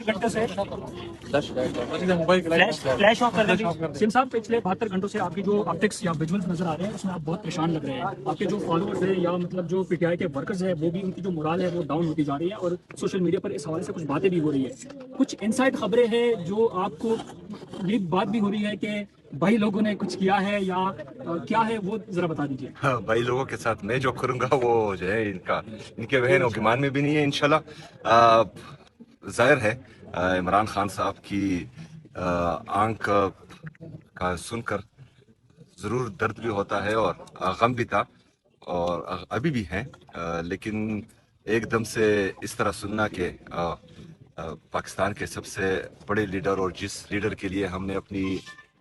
घंटे से flash of कर देंगे। सिम साहब, पिछले 72 घंटों से आपकी जो ऑप्टिक्स या विजुअल्स नजर आ रहे हैं उसमें आप बहुत परेशान लग रहे हैं। आपके जो फॉलोअर्स हैं या मतलब जो पीटीआई के वर्कर्स हैं वो भी, उनकी जो मोरल है वो डाउन होती जा रही है और सोशल मीडिया पर इस हवाले से कुछ बातें भी हो रही है। कुछ इनसाइड खबरें हैं जो आपको ये बात भी हो रही है कि भाई लोगों ने कुछ किया है या क्या है, वो जरा बता दीजिए। हाँ, भाई लोगों के साथ मैं जो करूंगा वो जो है इनके बहनों की मान में भी नहीं है इंशाल्लाह। जाहिर है इमरान खान साहब की आंख का सुनकर ज़रूर दर्द भी होता है और गम भी था और अभी भी है, लेकिन एकदम से इस तरह सुनना कि पाकिस्तान के सबसे बड़े लीडर और जिस लीडर के लिए हमने अपनी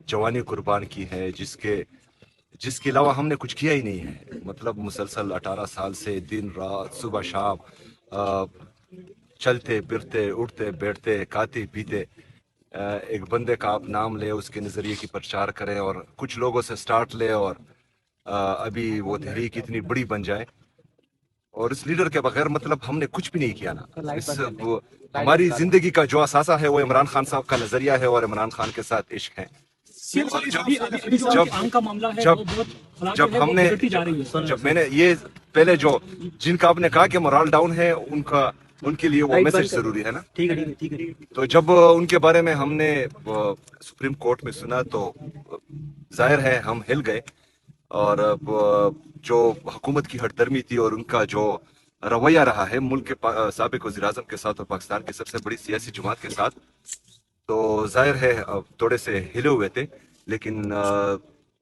जवानी कुर्बान की है, जिसके अलावा हमने कुछ किया ही नहीं है, मतलब मुसलसल 18 साल से दिन रात सुबह शाम चलते फिरते उठते बैठते खाते पीते एक बंदे का आप नाम ले, उसके नज़रिए की प्रचार करें और कुछ लोगों से स्टार्ट ले और अभी वो तहरीक इतनी बड़ी बन जाए और इस लीडर के बगैर मतलब हमने कुछ भी नहीं किया ना। हमारी जिंदगी का जो असासा है वो इमरान खान साहब का नजरिया है और इमरान खान के साथ इश्क है। जब मैंने ये पहले जो जिनका आपने कहा कि मोरल डाउन है उनके लिए वो मैसेज जरूरी है ना। ठीक है। तो जब उनके बारे में हमने सुप्रीम कोर्ट में सुना तो जाहिर है हम हिल गए और जो हुकूमत की हठधर्मी थी और उनका जो रवैया रहा है मुल्क के साबिक वज़ीर आज़म के साथ और पाकिस्तान की सबसे बड़ी सियासी जमात के साथ, तो जाहिर है थोड़े से हिले हुए थे। लेकिन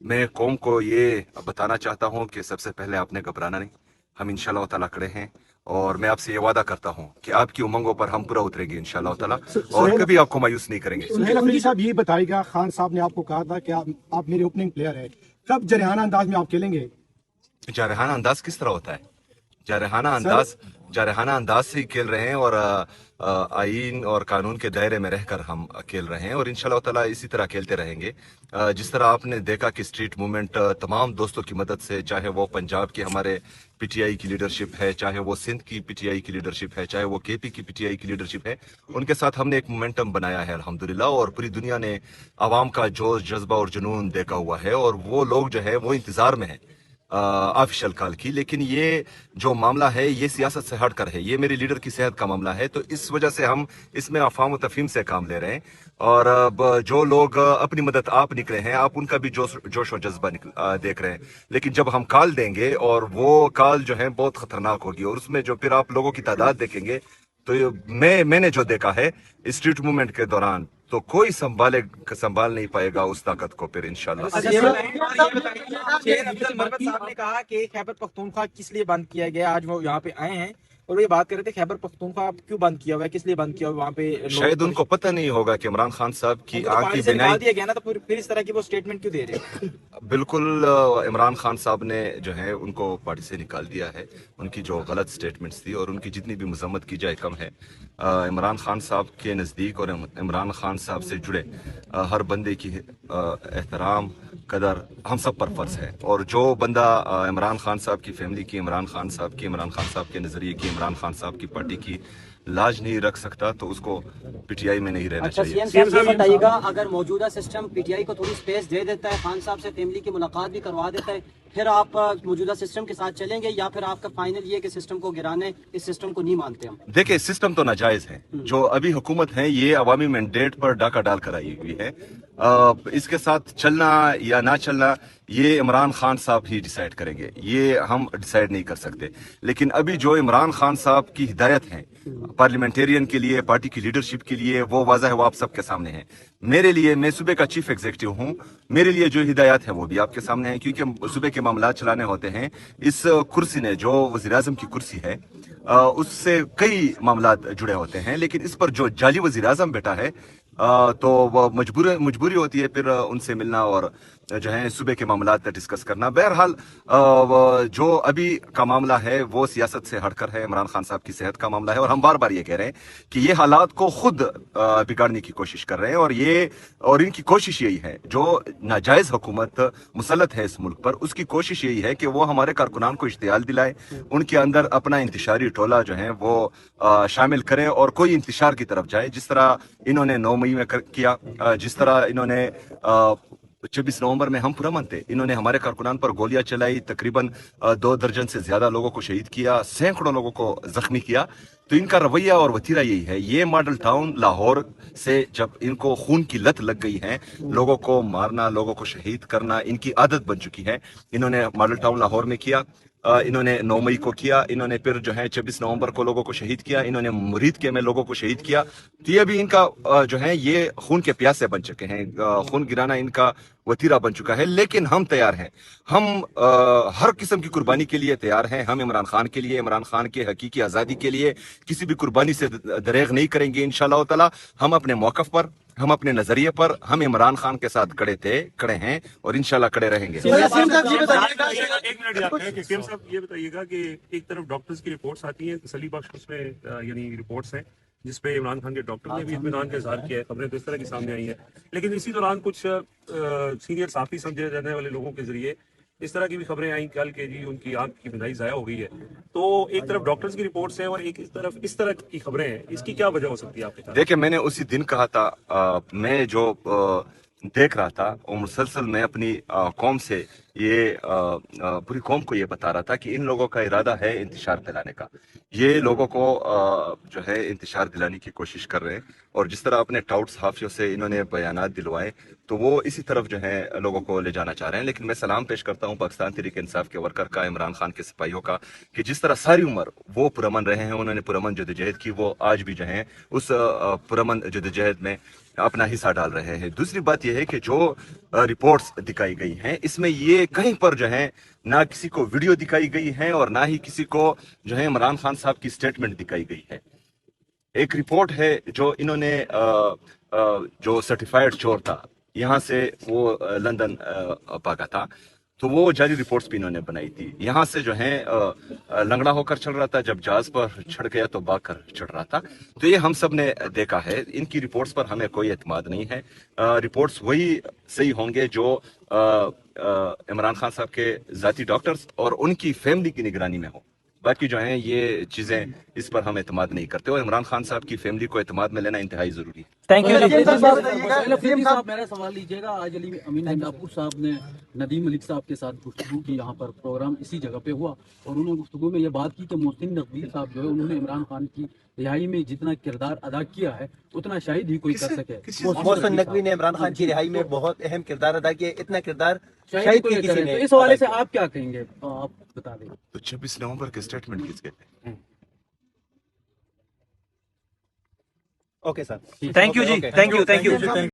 मैं कौम को ये बताना चाहता हूँ कि सबसे पहले आपने घबराना नहीं, हम इंशाल्लाह ताला खड़े हैं और मैं आपसे ये वादा करता हूँ कि आपकी उमंगों पर हम पूरा उतरेंगे इंशाल्लाह ताला और कभी आपको मायूस नहीं करेंगे। सुहेल अफरीदी साहब ये बताइएगा, खान साहब ने आपको कहा था कि आप मेरे ओपनिंग प्लेयर है, कब जरहाना अंदाज में आप खेलेंगे? जारहाना अंदाज किस तरह होता है? जारहाना अंदाज से ही खेल रहे हैं और आईन और कानून के दायरे में रहकर हम खेल रहे हैं और इंशाल्लाह ताला इसी तरह खेलते रहेंगे। जिस तरह आपने देखा कि स्ट्रीट मूवमेंट तमाम दोस्तों की मदद से, चाहे वो पंजाब के हमारे पीटीआई की लीडरशिप है, चाहे वो सिंध की पीटीआई की लीडरशिप है, चाहे वो केपी की पीटीआई की लीडरशिप है, उनके साथ हमने एक मोमेंटम बनाया है अल्हम्दुलिल्लाह और पूरी दुनिया ने आवाम का जोश जज्बा और जुनून देखा हुआ है और वो लोग जो है वो इंतजार में है ऑफिशियल कॉल की। लेकिन ये जो मामला है ये सियासत से हट कर है, ये मेरे लीडर की सेहत का मामला है, तो इस वजह से हम इसमें अफवाह व तफहीम से काम ले रहे हैं और अब जो लोग अपनी मदद आप निकले हैं आप उनका भी जोश और जज्बा देख रहे हैं। लेकिन जब हम कॉल देंगे और वो कॉल जो है बहुत खतरनाक होगी और उसमें जो फिर आप लोगों की तादाद देखेंगे तो मैंने जो देखा है स्ट्रीट मूवमेंट के दौरान तो कोई संभाल नहीं पाएगा उस ताकत को फिर इंशाल्लाह। साहब ने कहा कि खैबर पख्तूनख्वा किस लिए बंद किया गया, आज वो यहाँ पे आए हैं और ये बात कर रहे थे खैबर पख्तूनख्वा क्यों बंद किया हुआ है, किस लिए बंद किया हुआ वहाँ पे? शायद उनको पता नहीं होगा कि इमरान खान साहब की आंख की बिनाई दिया गया ना, तो फिर इस तरह की वो स्टेटमेंट क्यों दे रहे हैं? बिल्कुल इमरान खान साहब ने जो है उनको पार्टी से निकाल दिया है, उनकी जो गलत स्टेटमेंट्स थी और उनकी जितनी भी मजम्मत की जाए कम है। इमरान खान साहब के नज़दीक और इमरान खान साहब से जुड़े हर बंदे की एहतराम कदर हम सब पर फर्ज है और जो बंदा इमरान खान साहब की फैमिली की, इमरान खान साहब के नज़रिए की, इमरान खान साहब की पार्टी की लाज नहीं रख सकता तो उसको पीटीआई में नहीं रहना चाहिए। ये बताइएगा, अगर मौजूदा सिस्टम पीटीआई को थोड़ी स्पेस दे देता है, खान साहब से फैमिली की मुलाकात भी करवा देता है, फिर आप मौजूदा सिस्टम के साथ चलेंगे या फिर आपका फाइनल ये कि सिस्टम को गिराने, इस सिस्टम को नहीं मानते हम? देखिए, सिस्टम तो नाजायज है, जो अभी हुकूमत है ये अवामी मैंडेट पर डाका डाल कर आई हुई है। इसके साथ चलना या ना चलना ये इमरान खान साहब ही डिसाइड करेंगे, ये हम डिसाइड नहीं कर सकते। लेकिन अभी जो इमरान खान साहब की हिदायत है पार्लियामेंटेरियन के लिए, पार्टी की लीडरशिप के लिए, वो वाज़ा है, वो आप सबके सामने है। मेरे लिए, मैं सूबे का चीफ एग्जीक्यूटिव हूँ, मेरे लिए जो हिदायत है वो भी आपके सामने है, क्योंकि सूबे के मामला चलाने होते हैं। इस कुर्सी ने, जो वज़ीर आज़म की कुर्सी है, उससे कई मामला जुड़े होते हैं, लेकिन इस पर जो जाली वज़ीर आज़म बैठा है तो वो मजबूरी होती है फिर उनसे मिलना और जो है सुबह के मामलात डिस्कस करना। बहरहाल जो अभी का मामला है वो सियासत से हटकर है, इमरान खान साहब की सेहत का मामला है, और हम बार बार ये कह रहे हैं कि ये हालात को खुद बिगाड़ने की कोशिश कर रहे हैं, और इनकी कोशिश यही है, जो नाजायज हुकूमत मुसल्लत है इस मुल्क पर, उसकी कोशिश यही है कि वो हमारे कारकुनान को इश्तियाल दिलाए, उनके अंदर अपना इंतशारी टोला जो है वो शामिल करें और कोई इंतशार की तरफ जाए, जिस तरह इन्होंने 9 मई में किया, जिस तरह इन्होंने 26 नवंबर में हम पुरअमन थे, इन्होंने हमारे कारकुनान पर गोलियां चलाई, तकरीबन 2 दर्जन से ज्यादा लोगों को शहीद किया, सैकड़ों लोगों को जख्मी किया। तो इनका रवैया और वतीरा यही है। ये मॉडल टाउन लाहौर से जब इनको खून की लत लग गई है, लोगों को मारना, लोगों को शहीद करना इनकी आदत बन चुकी है। इन्होंने मॉडल टाउन लाहौर में किया, इन्होंने 9 मई को किया, इन्होंने फिर जो है 26 नवंबर को लोगों को शहीद किया, इन्होंने मुरीद के में लोगों को शहीद किया। तो ये भी इनका जो है ये खून के प्यासे बन चुके हैं, खून गिराना इनका वतीरा बन चुका है। लेकिन हम तैयार हैं, हम हर किस्म की कुर्बानी के लिए तैयार हैं। हम इमरान खान के लिए, इमरान खान के हकीकी आज़ादी के लिए किसी भी कुर्बानी से दरेग नहीं करेंगे इंशाअल्लाह ताला। हम अपने मौक़िफ़ पर, हम अपने नजरिए पर, हम इमरान खान के साथ खड़े हैं और इंशाल्लाह खड़े रहेंगे। एक मिनट याद करें कि सीएम साहब ये बताइएगा कि एक तरफ डॉक्टर्स की रिपोर्ट्स आती हैं, तसल्ली बख्श उसमें यानी रिपोर्ट्स हैं जिसपे इमरान खान के डॉक्टर ने भी इत्मीनान का इजहार किया है, खबरें तो इस तरह की सामने आई है। लेकिन इसी दौरान कुछ सीनियर साफी समझे जाने वाले लोगों के जरिए इस तरह की भी खबरें आई कल के जी उनकी आंख की बंधाई ज़ाया हो गई है। तो एक तरफ डॉक्टर्स की रिपोर्ट्स हैं और एक इस तरह की खबरें हैं, इसकी क्या वजह हो सकती है आपके साथ? देखिए, मैंने उसी दिन कहा था, मैं जो देख रहा था और मुसलसल मैं अपनी कौम से ये पूरी कौम को ये बता रहा था कि इन लोगों का इरादा है इंतशार दिलाने का। ये लोगों को जो है इंतशार दिलाने की कोशिश कर रहे हैं, और जिस तरह अपने टाउट सहाफियों से इन्होंने बयानात दिलवाए, तो वो इसी तरफ जो है लोगों को ले जाना चाह रहे हैं। लेकिन मैं सलाम पेश करता हूँ पाकिस्तान तहरीक इंसाफ के वर्कर का, इमरान खान के सिपाहियों का, कि जिस तरह सारी उम्र वो पुरअमन रहे हैं, उन्होंने पुरअमन जदोजहद की, वो आज भी जो है उस पुरअमन जदोजहद में अपना हिस्सा डाल रहे हैं। दूसरी बात यह है कि जो रिपोर्ट्स दिखाई गई हैं, इसमें ये कहीं पर जो है ना किसी को वीडियो दिखाई गई है और ना ही किसी को जो है इमरान खान साहब की स्टेटमेंट दिखाई गई है। एक रिपोर्ट है जो इन्होंने जो सर्टिफाइड चोर था, यहाँ से वो लंदन भागा था, तो वो जाली रिपोर्ट्स भी इन्होंने बनाई थी। यहाँ से जो है लंगड़ा होकर चल रहा था, जब जहाज पर चढ़ गया तो भाग कर चढ़ रहा था। तो ये हम सब ने देखा है। इनकी रिपोर्ट्स पर हमें कोई एतमाद नहीं है। रिपोर्ट्स वही सही होंगे जो इमरान खान साहब के ज़ाती डॉक्टर्स और उनकी फैमिली की निगरानी में हो। बाकी जो है ये चीज़ें, इस पर हम एतमाद नहीं करते, और इमरान खान साहब की फैमिली को एतमाद में लेना इंतहाई ज़रूरी है। Thank you. मेरा सवाल लीजिएगा, आज अली अमीन नापुर साहब ने नदीम मलिक साहब के साथ गुफ्तगू की, यहाँ पर प्रोग्राम इसी जगह पे हुआ, और उन्होंने गुफ्तगू में ये बात की कि मोहसिन नकवी साहब जो है उन्होंने इमरान खान की रिहाई में जितना किरदार अदा किया है उतना शायद ही कोई कर सके। मोहसिन नकवी ने इमरान खान की रिहाई में बहुत अहम किरदार अदा किया, इतना किरदार शायद कोई किसी ने। तो इस हवाले से आप क्या कहेंगे, आप बता दें। तो 26 नवंबर के स्टेटमेंट किस कहते हैं? ओके सर, थैंक यू जी, थैंक यू।